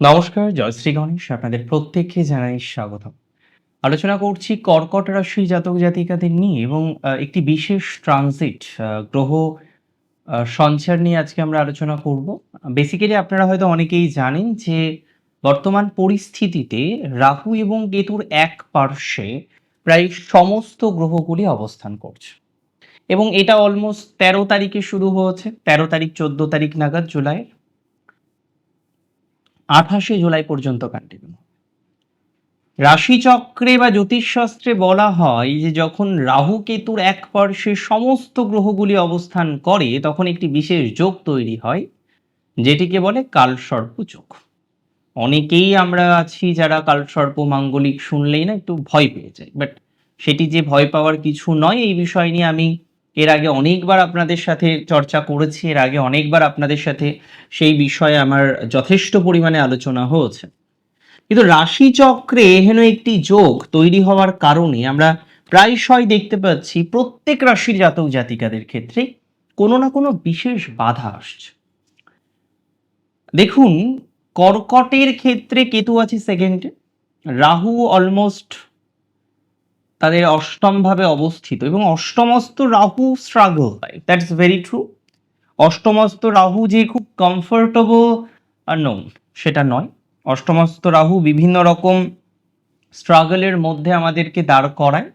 নমস্কার, জয়শ্রী গণেশ। আপনাদের প্রত্যেককে জানাই স্বাগতম। আলোচনা করছি কর্কট রাশির জাতক জাতিকাদের নিয়ে এবং একটি বিশেষ ট্রানজিট গ্রহ সঞ্চার নিয়ে আজকে আমরা আলোচনা করব। বেসিক্যালি আপনারা হয়তো অনেকেই জানেন যে বর্তমান পরিস্থিতিতে রাহু এবং কেতুর এক পার্শ্বে প্রায় সমস্ত গ্রহগুলি অবস্থান করছে এবং এটা অলমোস্ট ১৩ তারিখে শুরু হয়েছে। ১৩ তারিখ ১৪ তারিখ নাগাদ জুলাইয়ের ২৮শে জুলাই পর্যন্ত কন্টিনিউ। রাশিচক্রে বা জ্যোতিষশাস্ত্রে বলা হয় যে যখন রাহু কেতুর এক পার্শ্বে সমস্ত গ্রহগুলি অবস্থান করে তখন একটি বিশেষ যোগ তৈরি হয়, যেটিকে বলে কালসর্প যোগ। অনেকেই আমরা আছি যারা কালসর্প মাঙ্গলিক শুনলেই না একটু ভয় পেয়ে যায়, বাট সেটি যে ভয় পাওয়ার কিছু নয়। এই বিষয় নিয়ে আমি এর আগে অনেকবার আপনাদের সাথে চর্চা করেছি, এর আগে অনেকবার আপনাদের সাথে সেই বিষয়ে আমার যথেষ্ট পরিমাণে আলোচনা হয়েছে। কিন্তু রাশিচক্রে এহেন একটি যোগ তৈরি হওয়ার কারণে আমরা প্রায়শই দেখতে পাচ্ছি প্রত্যেক রাশির জাতক জাতিকাদের ক্ষেত্রে কোনো না কোনো বিশেষ বাধা আসছে। দেখুন, কর্কটের ক্ষেত্রে কেতু আছে সেকেন্ডে, রাহু অলমোস্ট তাদের অষ্টম ভাবে অবস্থিত এবং অষ্টমস্ত রাহু স্ট্রাগল হয়, দ্যাটস ভেরি ট্রু। অষ্টমস্ত রাহু যে খুব কমফোর্টেবল নো, সেটা নয়। অষ্টমস্ত রাহু বিভিন্ন রকম স্ট্রাগলের মধ্যে আমাদেরকে দাঁড় করায়,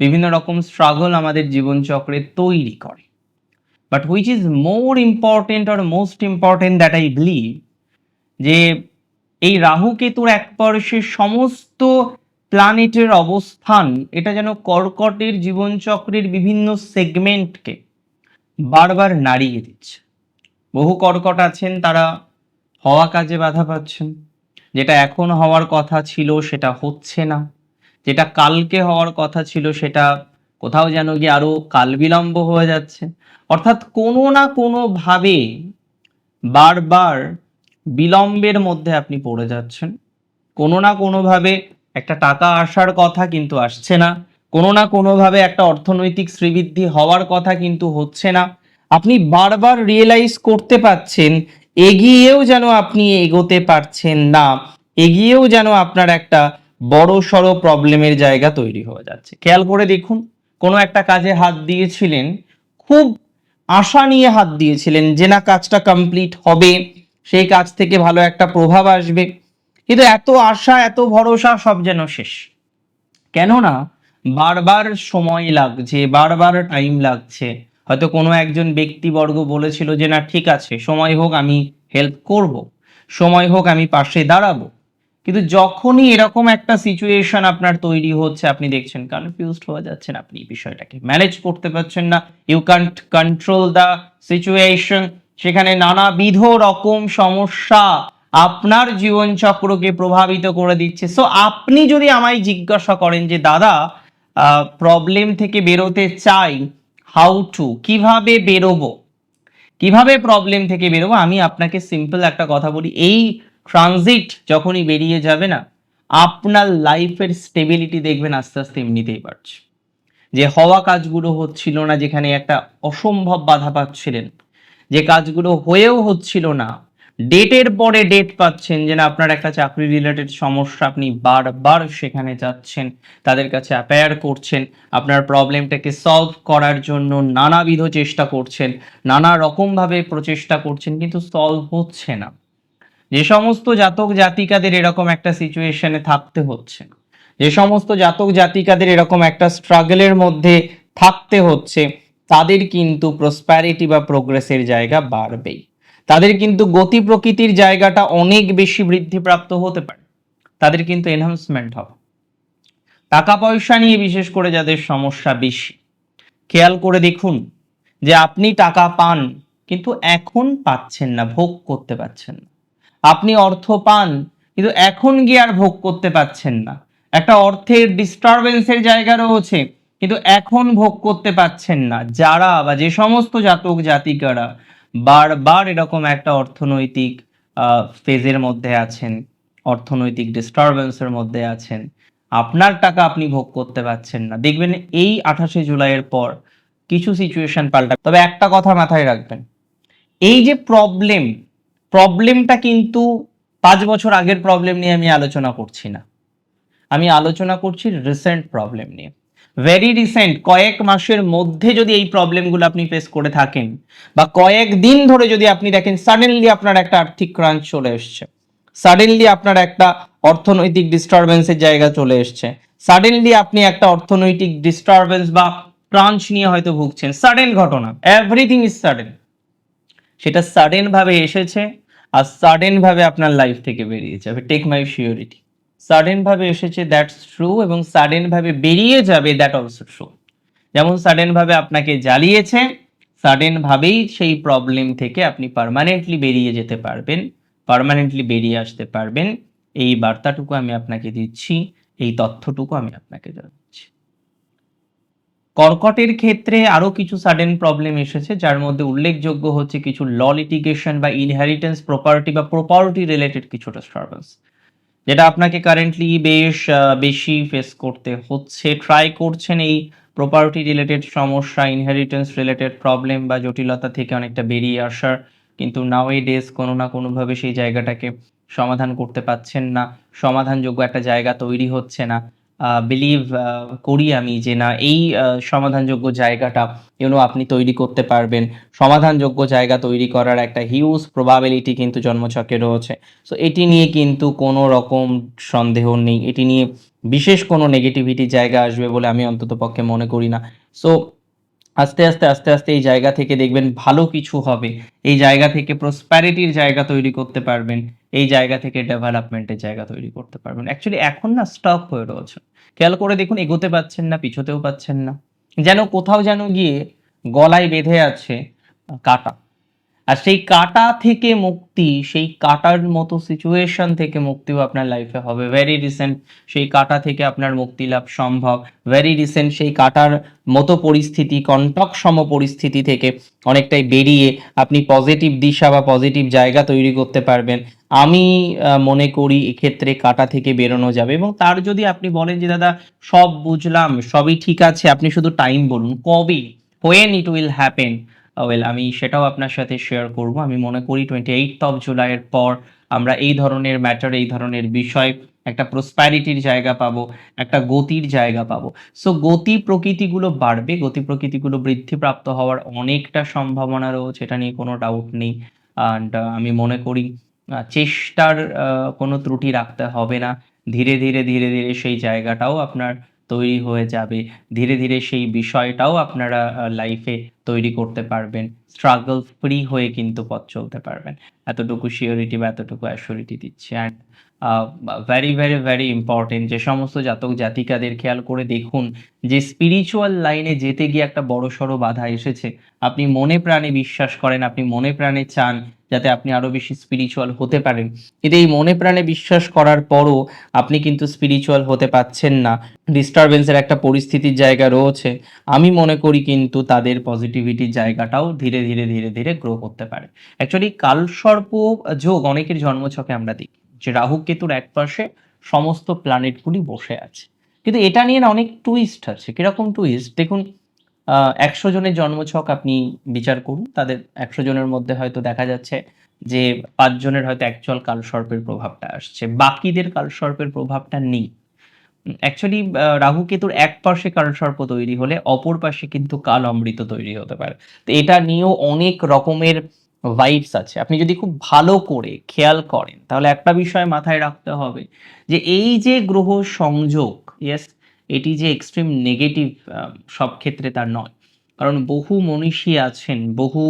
বিভিন্ন রকম স্ট্রাগল আমাদের জীবনচক্রে তৈরি করে। But which is more important or most important that I believe, যে এই রাহু কেতুর এক পার্শ্বে সমস্ত প্ল্যানেটের অবস্থান এটা যেন কর্কটের জীবনচক্রের বিভিন্ন সেগমেন্টকে বারবার নাড়িয়ে দিচ্ছে। বহু কর্কট আছেন তারা হওয়া কাজে বাধা পাচ্ছেন, যেটা এখন হওয়ার কথা ছিল সেটা হচ্ছে না, যেটা কালকে হওয়ার কথা ছিল সেটা কোথাও যেন গিয়ে আরো কাল বিলম্ব হয়ে যাচ্ছে। অর্থাৎ কোনো না কোনো ভাবে বারবার বিলম্বের মধ্যে আপনি পড়ে যাচ্ছেন। কোনো না কোনোভাবে একটা টাকা আসার কথা কিন্তু আসছে না, কোনো না কোনোভাবে একটা অর্থনৈতিক শ্রীবৃদ্ধি হওয়ার কথা কিন্তু হচ্ছে না। আপনি বারবার রিয়েলাইজ করতে পাচ্ছেন এগিয়েও যেন আপনি এগোতে পারছেন না, এগিয়েও যেন আপনার একটা বড় সড়ো প্রবলেমের জায়গা তৈরি হয়ে যাচ্ছে। খেয়াল করে দেখুন, কোনো একটা কাজে হাত দিয়েছিলেন, খুব আশা নিয়ে হাত দিয়েছিলেন যে না কাজটা কমপ্লিট হবে, সেই কাজ থেকে ভালো একটা প্রভাব আসবে, কিন্তু এত আশা এত ভরসা সব যেন শেষ। কেননা বারবার সময় লাগছে, বারবার টাইম লাগছে। হয়তো কোনো একজন ব্যক্তিবর্গ বলেছিল যে না ঠিক আছে, সময় হোক আমি হেল্প করব, সময় হোক আমি পাশে দাঁড়াবো, কিন্তু যখনই এরকম একটা সিচুয়েশন আপনার তৈরি হচ্ছে আপনি দেখছেন কনফিউজড হয়ে যাচ্ছেন, আপনি বিষয়টাকে ম্যানেজ করতে পারছেন না, you can't control the situation. সেখানে নানাবিধ রকম সমস্যা আপনার জীবনচক্রকে প্রভাবিত করে দিচ্ছে। সো আপনি যদি আমায় জিজ্ঞাসা করেন যে দাদা প্রবলেম থেকে বেরোতে চাই, হাউ টু, কিভাবে বেরোবো, কিভাবে প্রবলেম থেকে বেরোবো, আমি আপনাকে সিম্পল একটা কথা বলি, এই ট্রানজিট যখনই বেরিয়ে যাবে না আপনার লাইফের স্টেবিলিটি দেখবেন আস্তে আস্তে এমনিতেই বাড়ছে। যে হওয়া কাজগুলো হচ্ছিল না, যেখানে একটা অসম্ভব বাধা পাচ্ছিলেন, যে কাজগুলো হয়েও হচ্ছিল না, ডেটের পরে ডেট পাচ্ছেন, যে না আপনার একটা চাকরি রিলেটেড সমস্যা, আপনি বারবার সেখানে যাচ্ছেন, তাদের কাছে অ্যাপেয়ার করছেন, আপনার প্রবলেমটাকে সলভ করার জন্য নানাবিধ চেষ্টা করছেন, নানা রকমভাবে প্রচেষ্টা করছেন, কিন্তু সলভ হচ্ছে না। যে সমস্ত জাতক জাতিকাদের এরকম একটা সিচুয়েশনে থাকতে হচ্ছে, যে সমস্ত জাতক জাতিকাদের এরকম একটা স্ট্রাগলের মধ্যে থাকতে হচ্ছে, তাদের কিন্তু প্রসপ্যারিটি বা প্রোগ্রেসের জায়গা বাড়বেই, তাদের কিন্তু গতি প্রকৃতির জায়গাটা অনেক বেশি বৃদ্ধিপ্রাপ্ত হতে পারে, তাদের কিন্তু এনহান্সমেন্ট হবে। টাকা পয়সা নিয়ে বিশেষ করে যাদের সমস্যা বেশি, খেয়াল করে দেখুন যে আপনি টাকা পান কিন্তু এখন পাচ্ছেন না, ভোগ করতে পারছেন না। আপনি অর্থ পান কিন্তু এখন গিয়ে আর ভোগ করতে পাচ্ছেন না। একটা অর্থের ডিস্টারবেন্সের জায়গা রয়েছে কিন্তু এখন ভোগ করতে পাচ্ছেন না। যারা বা যে সমস্ত জাতক জাতিকারা বারবার এরকম একটা অর্থনৈতিক ফেজের মধ্যে আছেন, অর্থনৈতিক ডিস্টারবেন্সের মধ্যে আছেন, আপনার টাকা আপনি ভোগ করতে পারছেন না, দেখবেন এই ২৮শে জুলাইয়ের পর কিছু সিচুয়েশন পাল্টা। তবে একটা কথা মাথায় রাখবেন, এই যে প্রবলেমটা কিন্তু 5 বছর আগের প্রবলেম নিয়ে আমি আলোচনা করছি না, আমি আলোচনা করছি রিসেন্ট প্রবলেম নিয়ে। ভেরি রিসেন্ট, কয়েক মাসের মধ্যে যদি এই প্রবলেমগুলো আপনি ফেস করে থাকেন, বা কয়েক দিন ধরে যদি আপনি দেখেন সাডেনলি আপনার একটা আর্থিক ক্রাঞ্চ চলে এসছে, সাডেনলি আপনার একটা অর্থনৈতিক ডিস্টারবেন্সের জায়গা চলে এসছে, সাডেনলি আপনি একটা অর্থনৈতিক ডিস্টারবেন্স বা ক্রাঞ্চ নিয়ে হয়তো ভুগছেন, সাডেন ঘটনা, এভরিথিং ইজ সাডেন, সেটা সাডেন ভাবে এসেছে আর সাডেন ভাবে আপনার লাইফ থেকে বেরিয়ে যাবে, টেক মাই শিওরিটি। সাডেন ভাবে এসেছে, দ্যাটস ট্রু, এবং সাডেন ভাবে বেরিয়ে যাবে, দ্যাট অলসো ট্রু। যেমন সাডেন ভাবে আপনাকে জ্বালিয়েছে, সাডেন ভাবেই সেই প্রবলেম থেকে আপনি পার্মানেন্টলি বেরিয়ে যেতে পারবেন, পার্মানেন্টলি বেরিয়ে আসতে পারবেন। এই বার্তাটুকু আমি আপনাকে দিচ্ছি, এই তথ্যটুকু আমি আপনাকে জানাচ্ছি। কর্কটের ক্ষেত্রে আরো কিছু সাডেন প্রবলেম এসেছে, যার মধ্যে উল্লেখযোগ্য হচ্ছে কিছু ল লিটিগেশন বা ইনহেরিটেন্স প্রপার্টি বা প্রপার্টি রিলেটেড কিছু ডিস্টারবেন্স, যেটা আপনাকে কারেন্টলি বেশ বেশি ফেস করতে হচ্ছে। ট্রাই করছেন এই প্রপার্টি রিলেটেড সমস্যা, ইনহেরিটেন্স রিলেটেড প্রবলেম বা জটিলতা থেকে অনেকটা বেরিয়ে আসার, কিন্তু নাও এ ডেজ কোনো না কোনোভাবে সেই জায়গাটাকে সমাধান করতে পারছেন না, সমাধানযোগ্য একটা জায়গা তৈরি হচ্ছে না। বিলিভ করি আমি যে না, এই সমাধানযোগ্য জায়গাটা আপনি তৈরি করতে পারবেন। সমাধানযোগ্য জায়গা তৈরি করার একটা হিউজ প্রবাবিলিটি কিন্তু জন্মছকে রয়েছে। সো এটি নিয়ে কিন্তু কোনো রকম সন্দেহ নেই, এটি নিয়ে বিশেষ কোনো নেগেটিভিটি জায়গা আসবে বলে আমি অন্তত পক্ষে মনে করি না। সো আস্তে আস্তে আস্তে আস্তে এই জায়গা থেকে দেখবেন ভালো কিছু হবে, এই জায়গা থেকে প্রসপ্যারিটির জায়গা তৈরি করতে পারবেন, এই জায়গা থেকে ডেভেলপমেন্টের জায়গা তৈরি করতে পারবেন। অ্যাকচুয়ালি এখন না স্টক হয়ে রয়েছে, খেয়াল করে দেখুন, এগোতে পাচ্ছেন না, পিছোতেও পাচ্ছেন না, যেন কোথাও যেন গিয়ে গলায় বেঁধে আছে কাঁটা। আর সেই কাঁটা থেকে মুক্তি, সেই কাঁটার মতো সিচুয়েশন থেকে মুক্তিও আপনার লাইফে হবে। ভেরি রিসেন্ট সেই কাঁটা থেকে আপনার মুক্তি লাভ সম্ভব। ভেরি রিসেন্ট সেই কাঁটার মতো পরিস্থিতি, কন্টক সম পরিস্থিতি থেকে অনেকটাই বেরিয়ে আপনি পজিটিভ দিশা বা পজিটিভ জায়গা তৈরি করতে পারবেন। আমি মনে করি এক্ষেত্রে কাঁটা থেকে বেরোনো যাবে, এবং তার যদি আপনি বলেন যে দাদা সব বুঝলাম, সবই ঠিক আছে, আপনি শুধু টাইম বলুন কবে, when it will happen, well আমি সেটাও আপনার সাথে শেয়ার করব। আমি মনে করি 28th জুলাইয়ের পর আমরা এই ধরনের ম্যাটার, এই ধরনের বিষয় একটা প্রসপ্যারিটির জায়গা পাবো, একটা গতির জায়গা পাবো। সো গতি প্রকৃতিগুলো বাড়বে, গতি প্রকৃতিগুলো বৃদ্ধিপ্রাপ্ত হওয়ার অনেকটা সম্ভাবনা রয়েছে, এটা নিয়ে কোনো ডাউট নেই। অ্যান্ড আমি মনে করি চেষ্টার কোনো ত্রুটি রাখতে হবে না। ধীরে ধীরে ধীরে ধীরে সেই জায়গাটাও আপনার তৈরি হয়ে যাবে, ধীরে ধীরে সেই বিষয়টাও আপনারা লাইফে তৈরি করতে পারবেন, স্ট্রাগল ফ্রি হয়ে কিন্তু পথ চলতে পারবেন। এতটুকু শিওরিটি বা এতটুকু অ্যাসিওরিটি দিচ্ছি। And very very very important, যে সমস্ত জাতক জাতিকাদের খেয়াল করে দেখুন যে স্পিরিচুয়াল লাইনে যেতে গিয়ে একটা বড়সড় বাধা এসেছে, আপনি মনে প্রাণে বিশ্বাস করেন, আপনি মনে প্রাণে চান যাতে আপনি আরো বেশি স্পিরিচুয়াল হতে পারেন, কিন্তু এই মনে প্রাণে বিশ্বাস করার পরও আপনি কিন্তু স্পিরিচুয়াল হতে পারছেন না, ডিস্টারবেন্সের একটা পরিস্থিতির জায়গা রয়েছে, আমি মনে করি কিন্তু তাদের পজিটিভিটির জায়গাটাও ধীরে ধীরে ধীরে ধীরে গ্রো করতে পারে। অ্যাকচুয়ালি কালসর্প যোগ অনেকের জন্মছকে আমরা দেখি যে রাহু কেতুর একপাশে সমস্ত প্ল্যানেটগুলি বসে আছে, কিন্তু এটা নিয়ে না অনেক টুইস্ট আছে। কিরকম টুইস্ট দেখুন, 100 জনের জন্মছক আপনি বিচার করুন, তাদের 100 জনের মধ্যে হয়তো দেখা যাচ্ছে যে 5 জনের হয়তো অ্যাকচুয়াল কালসর্পের প্রভাবটা আসছে, বাকিদের কালসর্পের প্রভাবটা নেই। অ্যাকচুয়ালি রাহু কেতুর এক পাশে কালসর্প তৈরি হলে অপর পাশে কিন্তু কাল অমৃত তৈরি হতে পারে। তো এটা নিয়েও অনেক রকমের ভাইবস আছে। আপনি যদি খুব ভালো করে খেয়াল করেন তাহলে একটা বিষয় মাথায় রাখতে হবে যে এই যে গ্রহ সংযোগ, ইয়েস, এটি যে এক্সট্রিম নেগেটিভ সব ক্ষেত্রে তা নয়। কারণ বহু মনীষী আছেন, বহু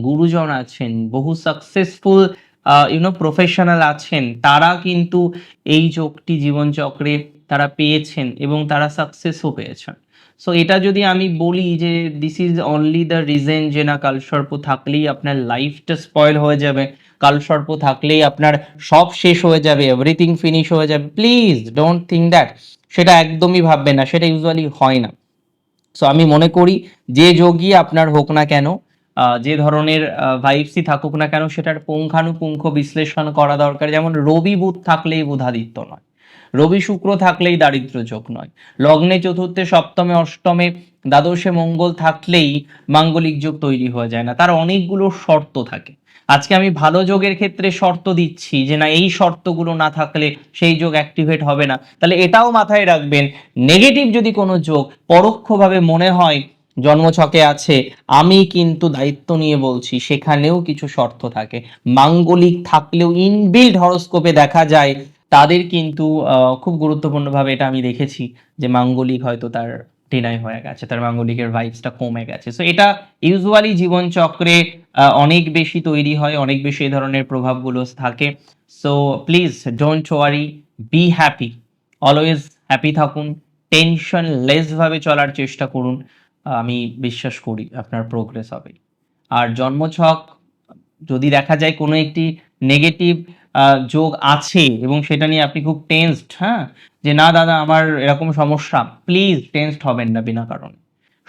গুরুজন আছেন, বহু সাকসেসফুল প্রফেশনাল আছেন, তারা কিন্তু এই যোগটি জীবনচক্রে তারা পেয়েছেন এবং তারা সাকসেসও পেয়েছেন। সো এটা যদি আমি বলি যে this is only the reason যে না কালসর্প থাকলেই আপনার লাইফটা স্পয়েল হয়ে যাবে, কালসর্প থাকলেই আপনার সব শেষ হয়ে যাবে, এভরিথিং ফিনিশ হয়ে যাবে, প্লিজ ডোন্ট থিঙ্ক দ্যাট। সেটা একদমই ভাববেন না, সেটা ইউজুয়ালি হয় না। সো আমি মনে করি যে যোগই আপনার হোক না কেন, যে ধরনের ভাইবসই থাকুক না কেন, সেটার পুঙ্খানুপুঙ্খ বিশ্লেষণ করা দরকার। যেমন রবি বুধ থাকলেই বুধাদিত্য নয়, রবি শুক্র থাকলেই দারিদ্র্য যোগ নয়, লগ্নে চতুর্থে সপ্তমে অষ্টমে দ্বাদশে মঙ্গল থাকলেই মাঙ্গলিক যোগ তৈরি হয়ে যায় না, তার অনেকগুলো শর্ত থাকে। আজকে আমি ভালো যোগের ক্ষেত্রে শর্ত দিচ্ছি যে না এই শর্তগুলো না থাকলে সেই যোগ অ্যাক্টিভেট হবে না, তাহলে এটাও মাথায় রাখবেন নেগেটিভ যদি কোনো যোগ পরোক্ষভাবে মনে হয় জন্মছকে আছে, আমি কিন্তু দায়িত্ব নিয়ে বলছি সেখানেও কিছু শর্ত থাকে। মাঙ্গলিক থাকলেও ইনবিল্ড হরোস্কোপে দেখা যায় তাদের কিন্তু খুব গুরুত্বপূর্ণভাবে এটা আমি দেখেছি যে মাঙ্গলিক হয়তো তার ডিনাই হয়ে গেছে, তার মাঙ্গলিকের ভাইবসটা কমে গেছে। সো এটা ইউজুয়ালি জীবন চক্রে অনেক বেশি তৈরি হয়, অনেক বেশি এই ধরনের প্রভাবগুলো থাকে। So please don't worry, be happy, always happy থাকুন, টেনশন লেস ভাবে চলার চেষ্টা করুন। আমি বিশ্বাস করি আপনার প্রোগ্রেস হবে। আর জন্মছক যদি দেখা যায় কোনো একটি নেগেটিভ যোগ আছে এবং সেটা নিয়ে আপনি খুব টেনসড, হ্যাঁ, যে না দাদা আমার এরকম সমস্যা, প্লিজ টেনসড হবেন না বিনা কারণে।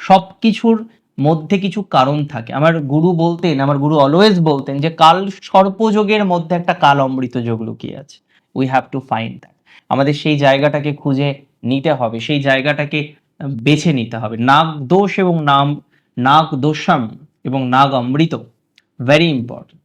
সব কিছুর মধ্যে কিছু কারণ থাকে। আমার গুরু বলতেন, আমার গুরু অলওয়েজ বলতেন যে কাল সর্পযোগের মধ্যে একটা কাল অমৃত যোগ লুকিয়ে আছে। We have to find that. আমাদের সেই জায়গাটাকে খুঁজে নিতে হবে, সেই জায়গাটাকে বেছে নিতে হবে। নাগ দোষ এবং নাগ দোষম এবং নাগ অমৃত, ভেরি ইম্পর্টেন্ট।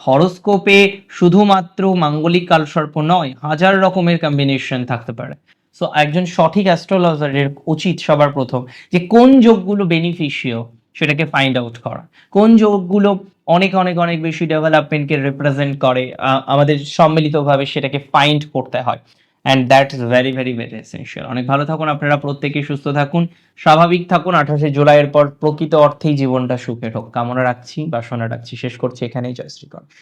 হরোস্কোপে শুধুমাত্র মাঙ্গলিক কালসর্প নয়, হাজার রকমের কম্বিনেশন থাকতে পারে। সো একজন সঠিক অ্যাস্ট্রোলজারের উচিত সবার প্রথম যে কোন যোগগুলো বেনিফিশিয়াল সেটাকে ফাইন্ড আউট করা, কোন যোগগুলো অনেক অনেক অনেক বেশি ডেভেলপমেন্টকে রিপ্রেজেন্ট করে, আমাদের সম্মিলিতভাবে সেটাকে ফাইন্ড করতে হয়। And that is very very very essential. অনেক ভালো থাকুন আপনারা, প্রত্যেকেই সুস্থ থাকুন, স্বাভাবিক থাকুন। 28শে জুলাইয়ের পর প্রকৃত অর্থেই জীবনটা সুখের হোক কামনা রাখছি, বাসনা রাখছি। শেষ করছি এখানেই। জয় শ্রী গণেশ।